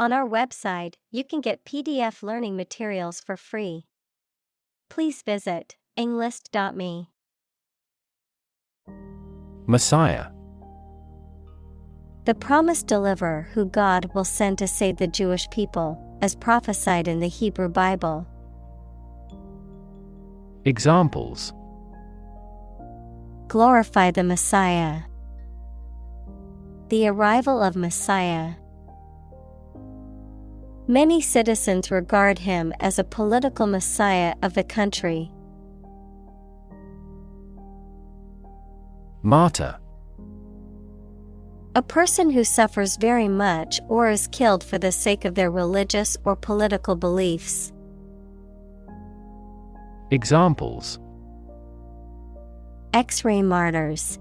On our website, you can get PDF learning materials for free. Please visit englist.me. Messiah. The promised deliverer who God will send to save the Jewish people, as prophesied in the Hebrew Bible. Examples: Glorify the Messiah. The arrival of Messiah. Many citizens regard him as a political messiah of the country. Martyr. A person who suffers very much or is killed for the sake of their religious or political beliefs. Examples: X-ray martyrs.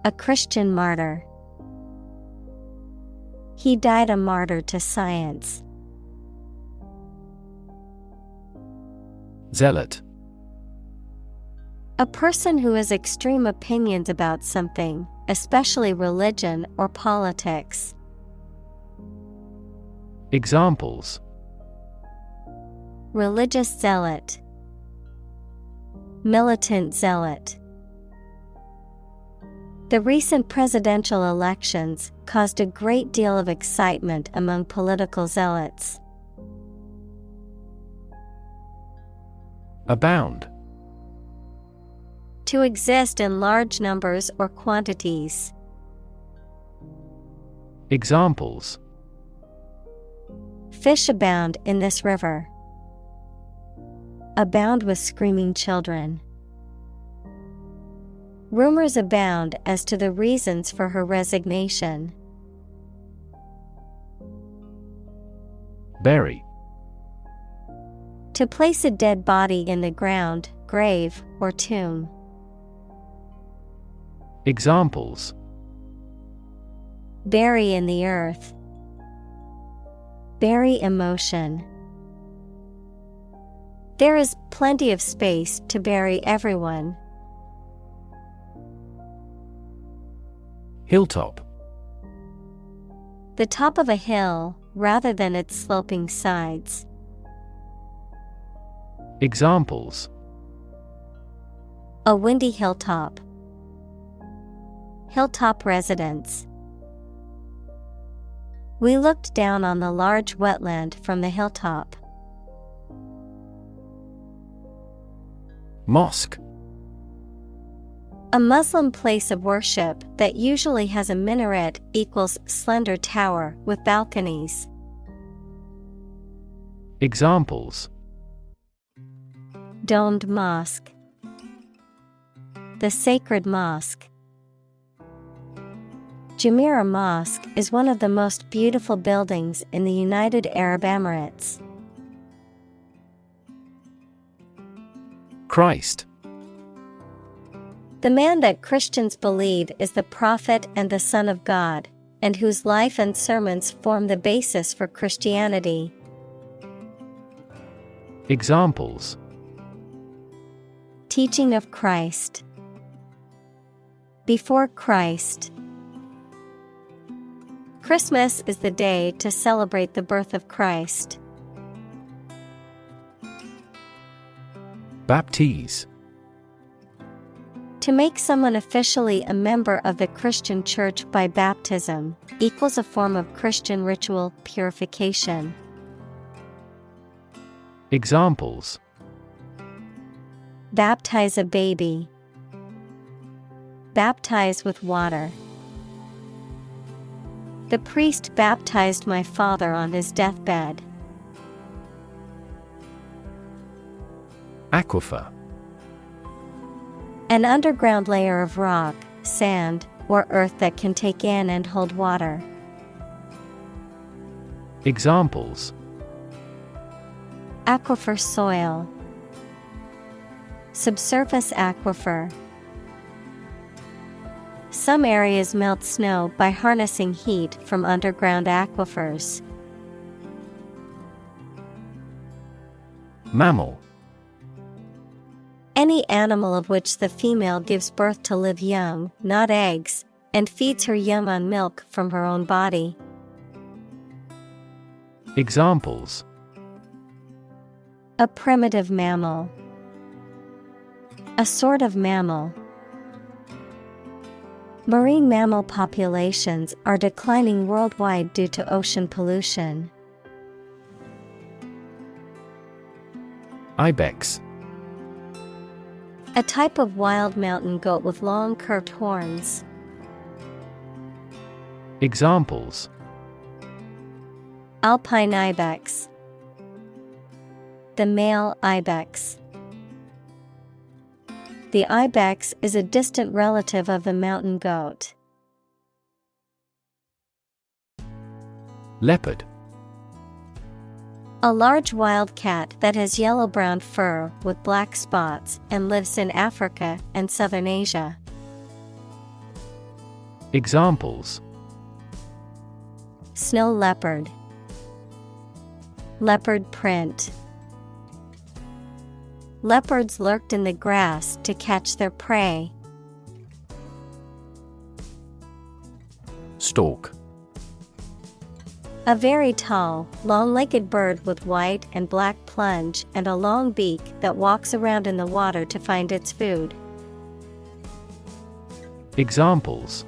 A Christian martyr. He died a martyr to science. Zealot. A person who has extreme opinions about something, especially religion or politics. Examples: Religious zealot. Militant zealot. The recent presidential elections caused a great deal of excitement among political zealots. Abound. To exist in large numbers or quantities. Examples: Fish abound in this river. Abound with screaming children. Rumors abound as to the reasons for her resignation. Bury. To place a dead body in the ground, grave, or tomb. Examples: Bury in the earth. Bury emotion. There is plenty of space to bury everyone. Hilltop. The top of a hill, rather than its sloping sides. Examples: A windy hilltop. Hilltop residence. We looked down on the large wetland from the hilltop. Mosque. A Muslim place of worship that usually has a minaret equals slender tower with balconies. Examples: Domed mosque. The sacred mosque. Jumeirah Mosque is one of the most beautiful buildings in the United Arab Emirates. Christ. The man that Christians believe is the prophet and the Son of God, and whose life and sermons form the basis for Christianity. Examples: Teaching of Christ. Before Christ. Christmas is the day to celebrate the birth of Christ. Baptize. To make someone officially a member of the Christian church by baptism equals a form of Christian ritual purification. Examples: Baptize a baby. Baptize with water. The priest baptized my father on his deathbed. Aquifer. An underground layer of rock, sand, or earth that can take in and hold water. Examples: Aquifer soil. Subsurface aquifer. Some areas melt snow by harnessing heat from underground aquifers. Mammal. Any animal of which the female gives birth to live young, not eggs, and feeds her young on milk from her own body. Examples: a primitive mammal, a sort of mammal. Marine mammal populations are declining worldwide due to ocean pollution. Ibex. A type of wild mountain goat with long curved horns. Examples: Alpine ibex, the male ibex. The ibex is a distant relative of the mountain goat. Leopard. A large wild cat that has yellow-brown fur with black spots and lives in Africa and southern Asia. Examples: Snow leopard, leopard print. Leopards lurked in the grass to catch their prey. Stork. A very tall, long-legged bird with white and black plumage and a long beak that walks around in the water to find its food. Examples: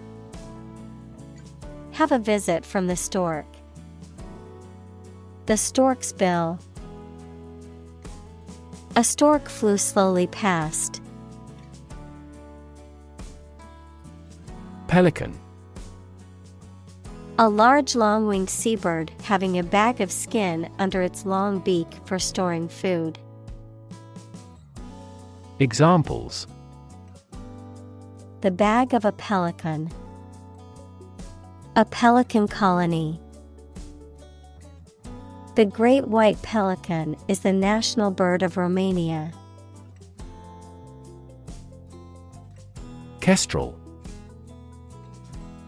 Have a visit from the stork. The stork's bill. A stork flew slowly past. Pelican. A large long-winged seabird having a bag of skin under its long beak for storing food. Examples: The bag of a pelican. A pelican colony. The great white pelican is the national bird of Romania. Kestrel.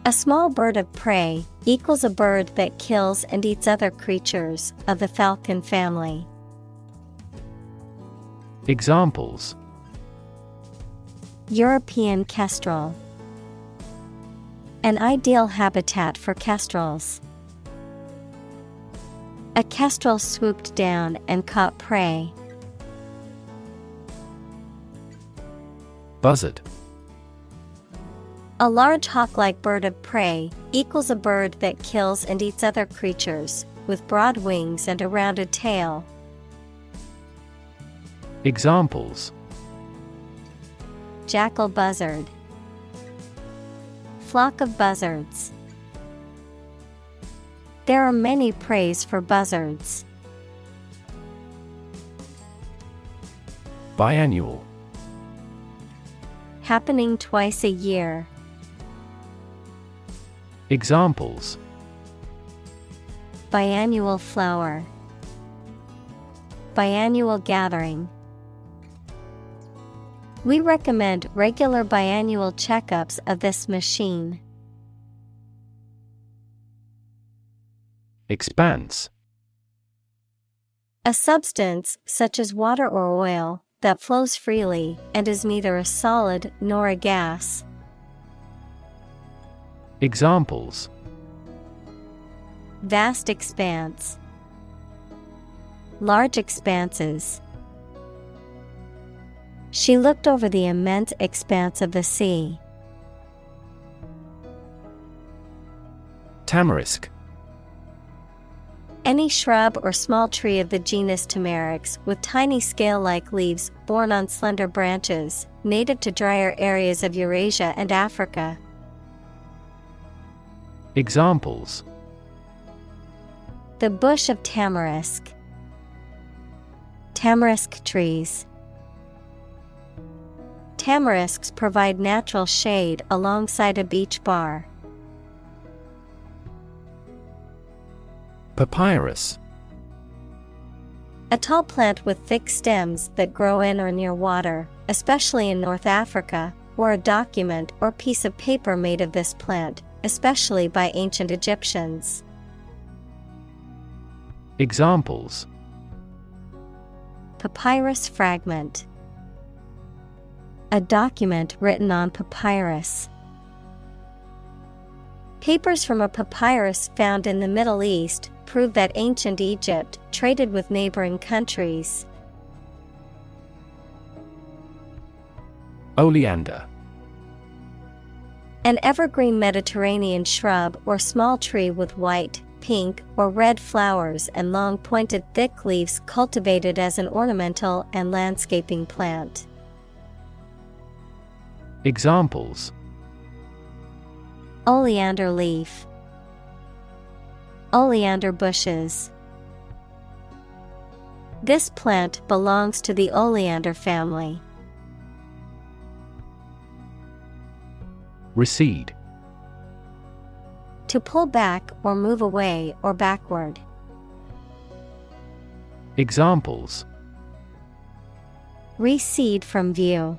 A small bird of prey equals a bird that kills and eats other creatures of the falcon family. Examples: European kestrel. An ideal habitat for kestrels. A kestrel swooped down and caught prey. Buzzard. A large hawk-like bird of prey equals a bird that kills and eats other creatures, with broad wings and a rounded tail. Examples: Jackal buzzard. Flock of buzzards. There are many preys for buzzards. Biannual. Happening twice a year. Examples: Biannual flower. Biannual gathering. We recommend regular biannual checkups of this machine. Expanse. A substance, such as water or oil, that flows freely and is neither a solid nor a gas. Examples: Vast expanse. Large expanses. She looked over the immense expanse of the sea. Tamarisk. Any shrub or small tree of the genus Tamarix with tiny scale-like leaves borne on slender branches, native to drier areas of Eurasia and Africa. Examples: The bush of tamarisk. Tamarisk trees. Tamarisks provide natural shade alongside a beach bar. Papyrus. A tall plant with thick stems that grow in or near water, especially in North Africa, or a document or piece of paper made of this plant, especially by ancient Egyptians. Examples: Papyrus fragment. A document written on papyrus. Papers from a papyrus found in the Middle East prove that ancient Egypt traded with neighboring countries. Oleander. An evergreen Mediterranean shrub or small tree with white, pink, or red flowers and long pointed thick leaves cultivated as an ornamental and landscaping plant. Examples: Oleander leaf, oleander bushes. This plant belongs to the oleander family. Recede. To pull back or move away or backward. Examples: Recede from view.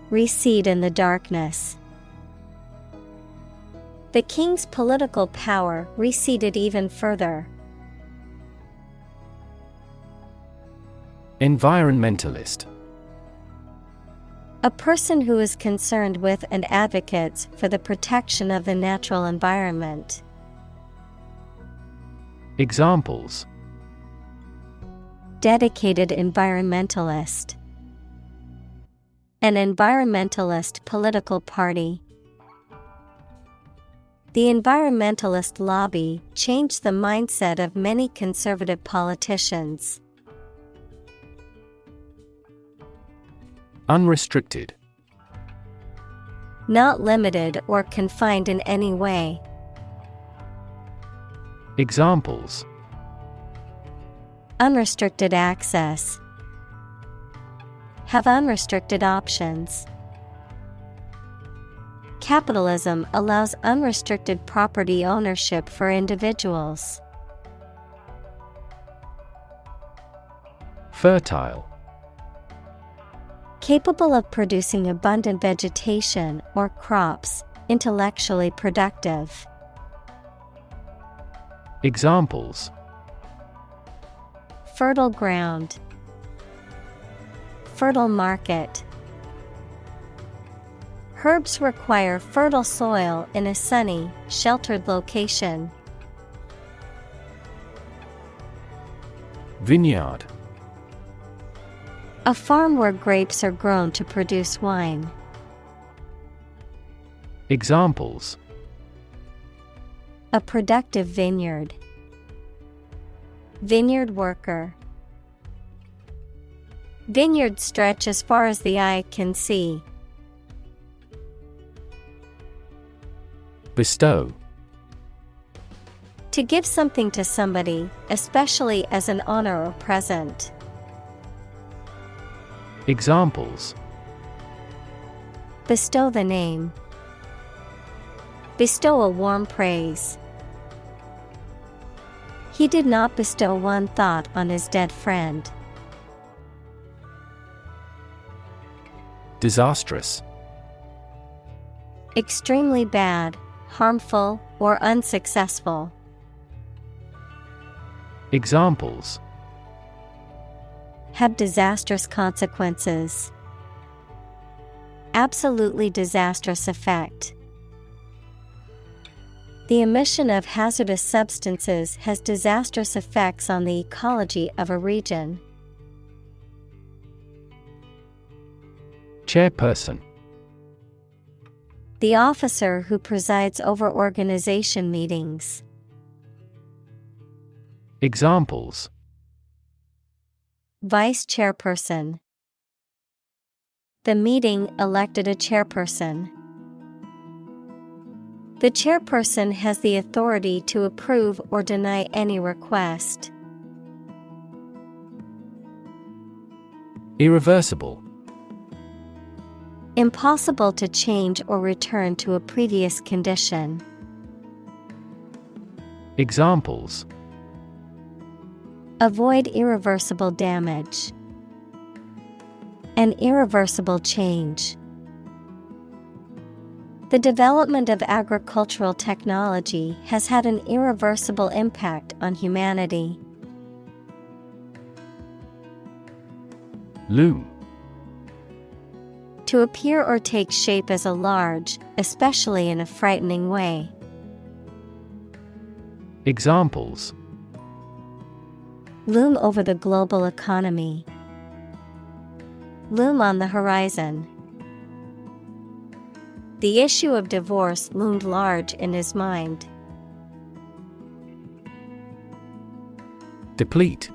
Recede in the darkness. The king's political power receded even further. Environmentalist. A person who is concerned with and advocates for the protection of the natural environment. Examples: Dedicated environmentalist. An environmentalist political party. The environmentalist lobby changed the mindset of many conservative politicians. Unrestricted. Not limited or confined in any way. Examples: Unrestricted access. Have unrestricted options. Capitalism allows unrestricted property ownership for individuals. Fertile. Capable of producing abundant vegetation or crops, intellectually productive. Examples: Fertile ground. Fertile market. Herbs require fertile soil in a sunny, sheltered location. Vineyard. A farm where grapes are grown to produce wine. Examples: A productive vineyard. Vineyard worker. Vineyards stretch as far as the eye can see. Bestow. To give something to somebody, especially as an honor or present. Examples: Bestow the name. Bestow a warm praise. He did not bestow one thought on his dead friend. Disastrous. Extremely bad, harmful, or unsuccessful. Examples: Have disastrous consequences. Absolutely disastrous effect. The emission of hazardous substances has disastrous effects on the ecology of a region. Chairperson. The officer who presides over organization meetings. Examples: Vice chairperson. The meeting elected a chairperson. The chairperson has the authority to approve or deny any request. Irreversible. Impossible to change or return to a previous condition. Examples: Avoid irreversible damage. An irreversible change. The development of agricultural technology has had an irreversible impact on humanity. Loom. To appear or take shape as a large, especially in a frightening way. Examples: loom over the global economy, loom on the horizon. The issue of divorce loomed large in his mind. Deplete.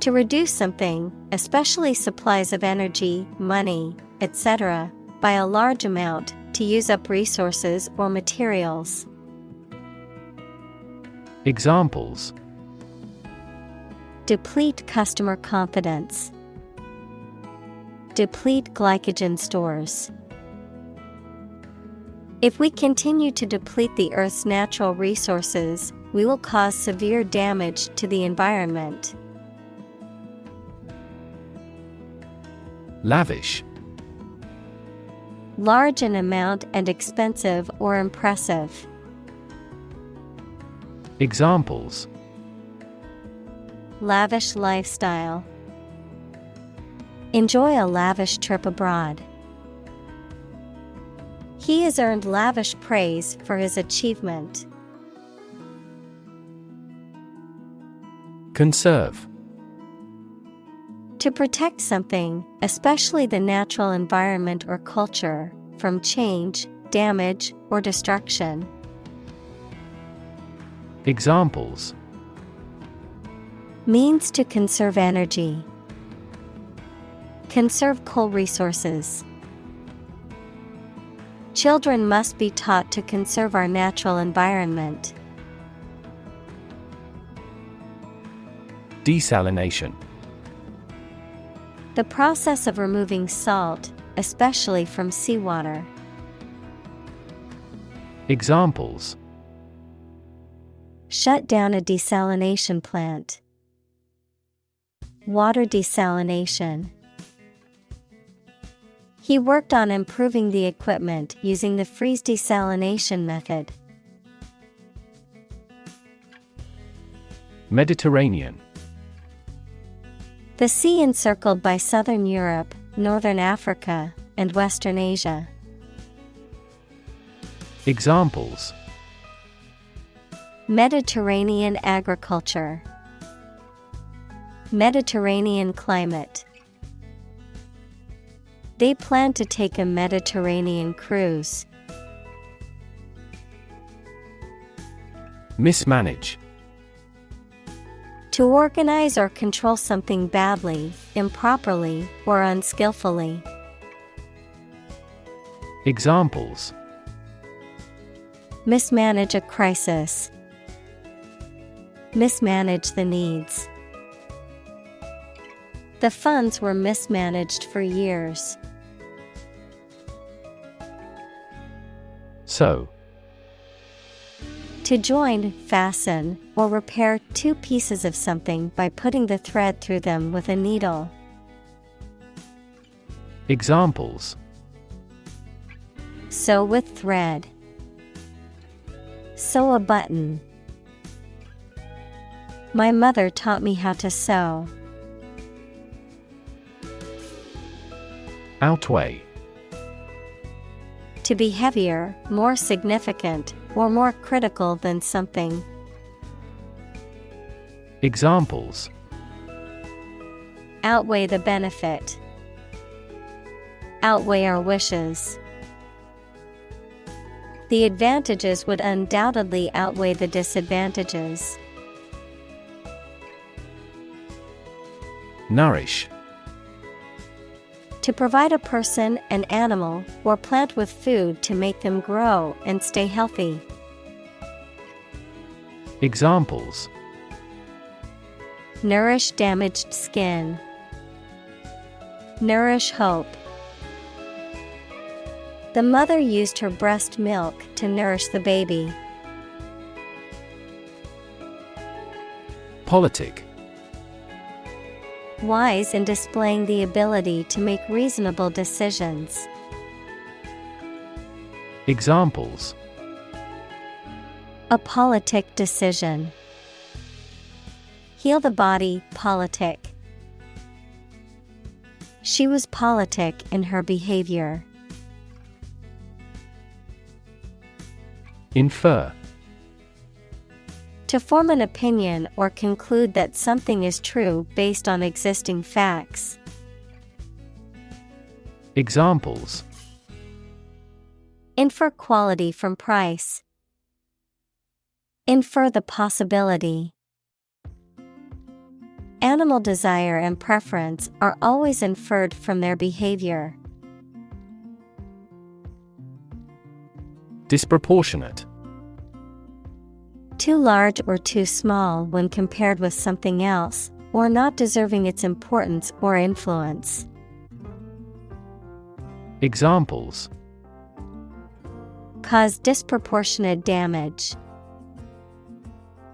To reduce something, especially supplies of energy, money, etc., by a large amount, to use up resources or materials. Examples: deplete customer confidence, deplete glycogen stores. If we continue to deplete the Earth's natural resources, we will cause severe damage to the environment. Lavish. Large in amount and expensive or impressive. Examples: lavish lifestyle. Enjoy a lavish trip abroad. He has earned lavish praise for his achievement. Conserve. To protect something, especially the natural environment or culture, from change, damage, or destruction. Examples: means to conserve energy. Conserve coal resources. Children must be taught to conserve our natural environment. Desalination. The process of removing salt, especially from seawater. Examples: shut down a desalination plant. Water desalination. He worked on improving the equipment using the freeze desalination method. Mediterranean. The sea encircled by southern Europe, northern Africa, and western Asia. Examples: Mediterranean agriculture. Mediterranean climate. They plan to take a Mediterranean cruise. Mismanage. To organize or control something badly, improperly, or unskillfully. Examples: mismanage a crisis. Mismanage the needs. The funds were mismanaged for years. Sew. To join, fasten, or repair two pieces of something by putting the thread through them with a needle. Examples: sew with thread. Sew a button. My mother taught me how to sew. Outweigh. To be heavier, more significant, or more critical than something. Examples: outweigh the benefit. Outweigh our wishes. The advantages would undoubtedly outweigh the disadvantages. Nourish. To provide a person, an animal, or plant with food to make them grow and stay healthy. Examples: nourish damaged skin. Nourish hope. The mother used her breast milk to nourish the baby. Politic. Wise in displaying the ability to make reasonable decisions. Examples: a politic decision. Heal the body, politic. She was politic in her behavior. Infer. To form an opinion or conclude that something is true based on existing facts. Examples: Infer quality from price. Infer the possibility. Animal desire and preference are always inferred from their behavior. Disproportionate. Too large or too small when compared with something else, or not deserving its importance or influence. Examples: Cause disproportionate damage.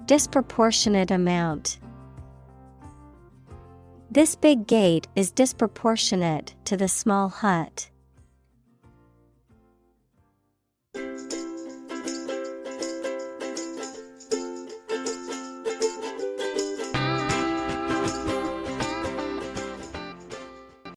Disproportionate amount. This big gate is disproportionate to the small hut.